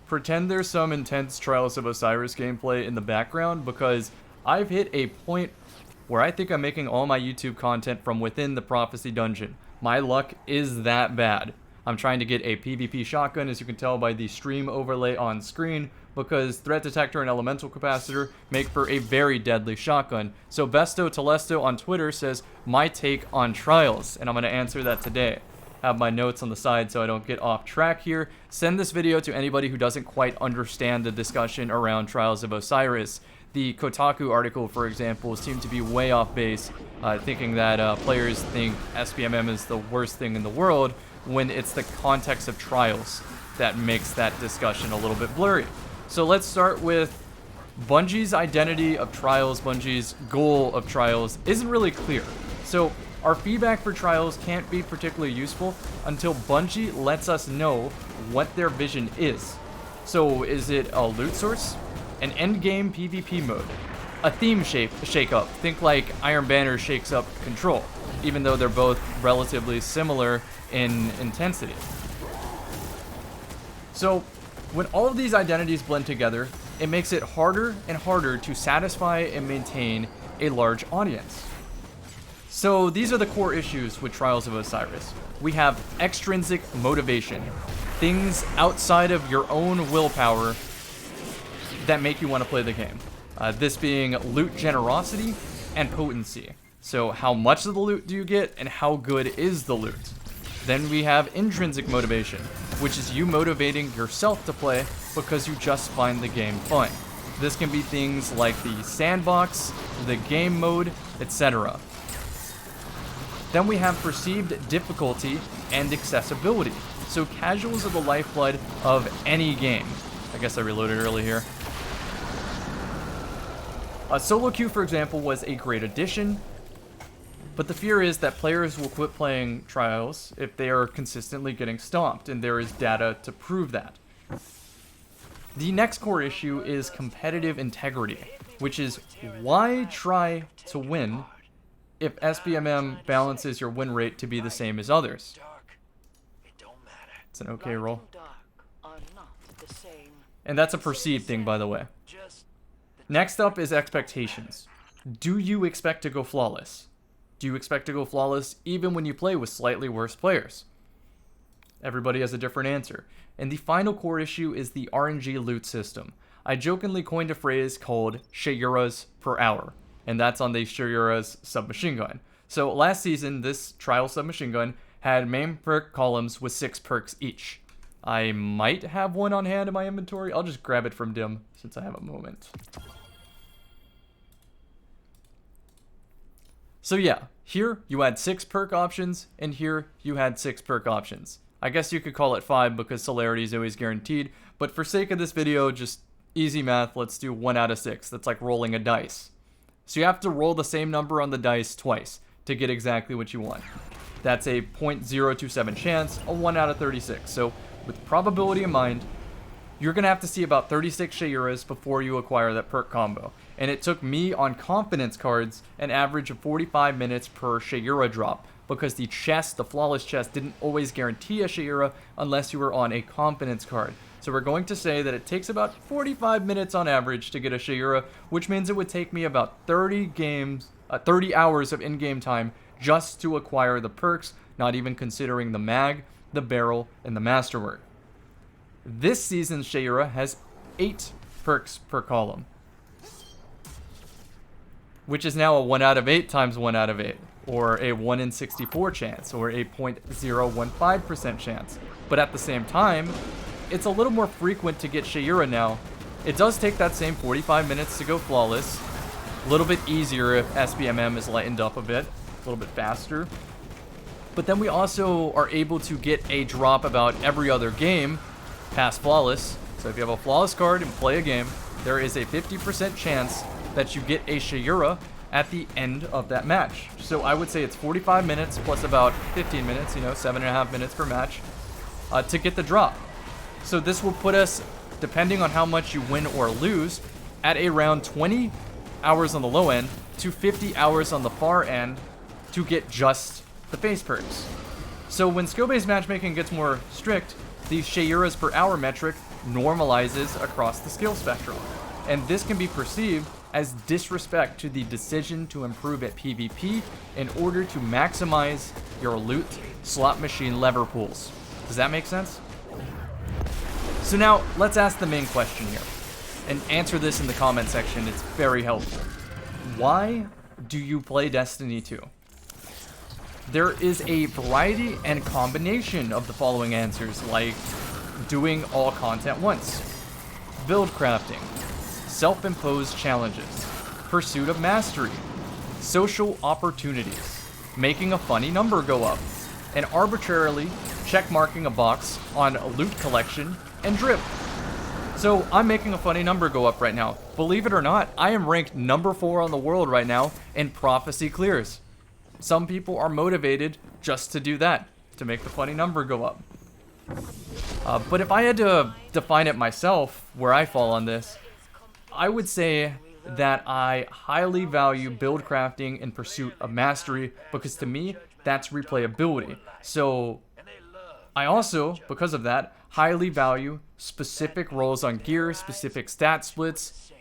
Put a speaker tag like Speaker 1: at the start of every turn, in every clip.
Speaker 1: pretend there's some intense Trials of Osiris gameplay in the background, because I've hit a point where I think I'm making all my YouTube content from within the Prophecy Dungeon. My luck is that bad. I'm trying to get a PvP shotgun, as you can tell by the stream overlay on screen, because Threat Detector and Elemental Capacitor make for a very deadly shotgun. So Besto Telesto on Twitter says, my take on Trials, and I'm going to answer that today. Have my notes on the side so I don't get off track here. Send this video to anybody who doesn't quite understand the discussion around Trials of Osiris. The Kotaku article, for example, seemed to be way off base, thinking that players think SBMM is the worst thing in the world, when it's the context of Trials that makes that discussion a little bit blurry. So let's start with Bungie's identity of Trials. Bungie's goal of Trials isn't really clear. So our feedback for Trials can't be particularly useful until Bungie lets us know what their vision is. So is it a loot source? An endgame PvP mode? A theme shake-up? Think like Iron Banner shakes up Control, even though they're both relatively similar in intensity. So when all of these identities blend together, it makes it harder and harder to satisfy and maintain a large audience. So these are the core issues with Trials of Osiris. We have extrinsic motivation, things outside of your own willpower that make you want to play the game. This being loot generosity and potency. So how much of the loot do you get and how good is the loot? Then we have intrinsic motivation, which is you motivating yourself to play because you just find the game fun. This can be things like the sandbox, the game mode, etc. Then we have perceived difficulty and accessibility. So casuals are the lifeblood of any game. I guess I reloaded early here. Solo queue, for example, was a great addition, but the fear is that players will quit playing Trials if they are consistently getting stomped, and there is data to prove that. The next core issue is competitive integrity, which is why try to win if SBMM balances your win rate to be the same as others. It's an okay roll. And that's a perceived thing, by the way. Next up is expectations. Do you expect to go flawless? Do you expect to go flawless even when you play with slightly worse players? Everybody has a different answer. And the final core issue is the RNG loot system. I jokingly coined a phrase called Shayuras per hour, and that's on the Shayura's submachine gun. So last season, this trial submachine gun had main perk columns with 6 perks each. I might have one on hand in my inventory. I'll just grab it from Dim since I have a moment. So yeah, here you had 6 perk options, and here you had 6 perk options. I guess you could call it 5 because celerity is always guaranteed, but for sake of this video, just easy math, let's do 1 out of 6. That's like rolling a dice. So you have to roll the same number on the dice twice to get exactly what you want. That's a 0.027 chance, a 1 out of 36. So with probability in mind, you're going to have to see about 36 Shayuras before you acquire that perk combo. And it took me on confidence cards an average of 45 minutes per Shayura drop, because the chest, the flawless chest, didn't always guarantee a Shayura unless you were on a confidence card. So we're going to say that it takes about 45 minutes on average to get a Shayura, which means it would take me about 30 hours of in-game time just to acquire the perks, not even considering the mag, the barrel, and the masterwork. This season's Shayura has 8 perks per column, which is now a 1 out of 8 times 1 out of 8, or a 1 in 64 chance, or a 0.015% chance. But at the same time, it's a little more frequent to get Shayura now. It does take that same 45 minutes to go flawless, a little bit easier if SBMM is lightened up a bit, a little bit faster. But then we also are able to get a drop about every other game past flawless. So if you have a flawless card and play a game, there is a 50% chance that you get a Shayura at the end of that match. So I would say it's 45 minutes plus about 15 minutes, 7.5 minutes per match, to get the drop. So this will put us, depending on how much you win or lose, at around 20 hours on the low end to 50 hours on the far end to get just the face perks. So when skill-based matchmaking gets more strict, the Shayuras per hour metric normalizes across the skill spectrum, and this can be perceived as disrespect to the decision to improve at PvP in order to maximize your loot slot machine lever pools. Does that make sense? So now, let's ask the main question here, and answer this in the comment section. It's very helpful. Why do you play Destiny 2? There is a variety and combination of the following answers, like doing all content once, build crafting, self-imposed challenges, pursuit of mastery, social opportunities, making a funny number go up, and arbitrarily checkmarking a box on loot collection and drip. So I'm making a funny number go up right now. Believe it or not, I am ranked number 4 on the world right now in prophecy clears. Some people are motivated just to do that, to make the funny number go up. But if I had to define it myself, where I fall on this, I would say that I highly value build crafting in pursuit of mastery, because to me, that's replayability. So I also, because of that, highly value specific rolls on gear, specific stat splits,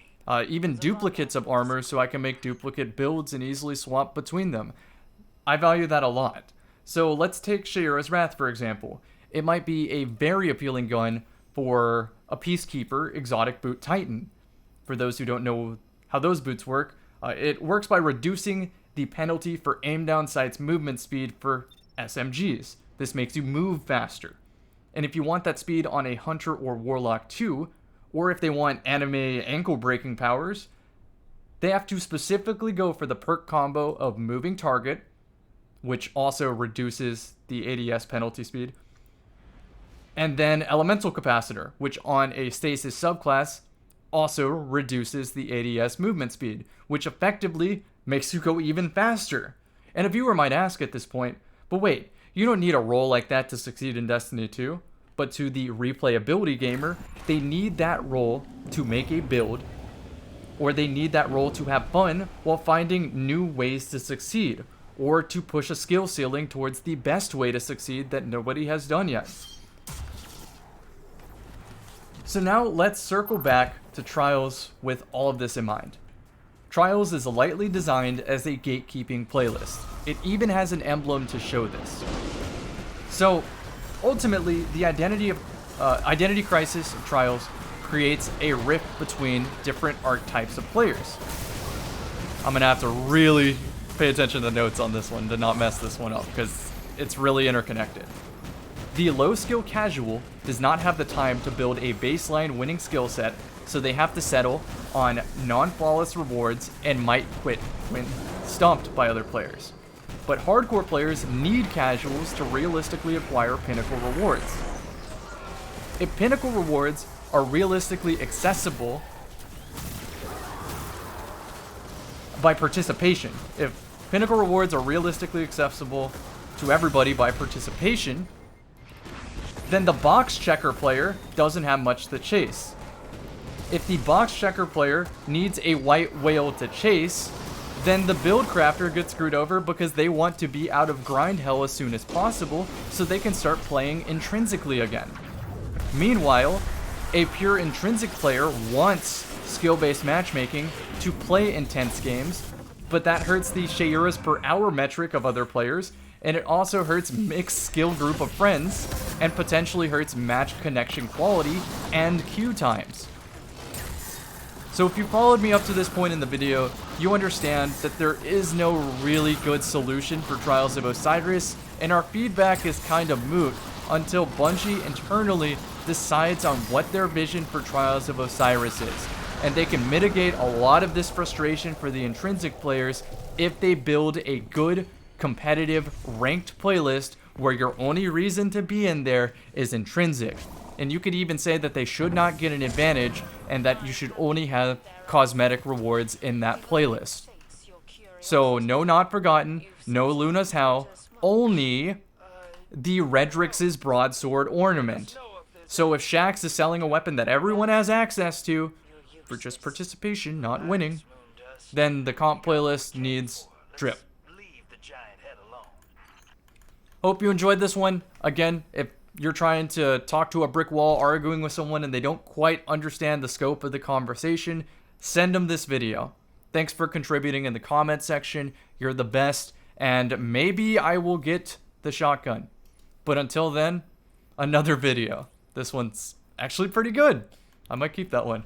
Speaker 1: even duplicates of armor, so I can make duplicate builds and easily swap between them. I value that a lot. So let's take Shayura's Wrath, for example. It might be a very appealing gun for a Peacekeeper Exotic Boot Titan. For those who don't know how those boots work, it works by reducing the penalty for aim down sights movement speed for SMGs. This makes you move faster. And if you want that speed on a Hunter or Warlock too, or if they want anime ankle breaking powers, they have to specifically go for the perk combo of Moving Target, which also reduces the ADS penalty speed, and then Elemental Capacitor, which on a Stasis subclass also reduces the ADS movement speed, which effectively makes you go even faster. And a viewer might ask at this point, but wait, you don't need a role like that to succeed in Destiny 2. But to the replayability gamer, they need that role to make a build, or they need that role to have fun while finding new ways to succeed, or to push a skill ceiling towards the best way to succeed that nobody has done yet. So now let's circle back to Trials with all of this in mind. Trials is lightly designed as a gatekeeping playlist. It even has an emblem to show this. So ultimately, the identity crisis of Trials creates a rift between different archetypes of players. I'm gonna have to really pay attention to the notes on this one to not mess this one up, because it's really interconnected. The low skill casual does not have the time to build a baseline winning skill set, so they have to settle on non-flawless rewards and might quit when stumped by other players. But hardcore players need casuals to realistically acquire pinnacle rewards. If pinnacle rewards are realistically accessible by participation, if pinnacle rewards are realistically accessible to everybody by participation, then the box checker player doesn't have much to chase. If the box checker player needs a white whale to chase, then the build crafter gets screwed over because they want to be out of grind hell as soon as possible so they can start playing intrinsically again. Meanwhile, a pure intrinsic player wants skill-based matchmaking to play intense games, but that hurts the Shayura's per hour metric of other players, and it also hurts mixed skill group of friends, and potentially hurts match connection quality and queue times. So if you followed me up to this point in the video, you understand that there is no really good solution for Trials of Osiris, and our feedback is kind of moot until Bungie internally decides on what their vision for Trials of Osiris is. And they can mitigate a lot of this frustration for the intrinsic players if they build a good, competitive, ranked playlist where your only reason to be in there is intrinsic. And you could even say that they should not get an advantage and that you should only have cosmetic rewards in that playlist. So no Not Forgotten, no Luna's Howl, only the Redrix's Broadsword ornament. So if Shaxx is selling a weapon that everyone has access to, for just participation, not winning, then the comp playlist needs drip. Hope you enjoyed this one. Again, if you're trying to talk to a brick wall, arguing with someone, and they don't quite understand the scope of the conversation, send them this video. Thanks for contributing in the comment section. You're the best, and maybe I will get the shotgun. But until then, another video. This one's actually pretty good. I might keep that one.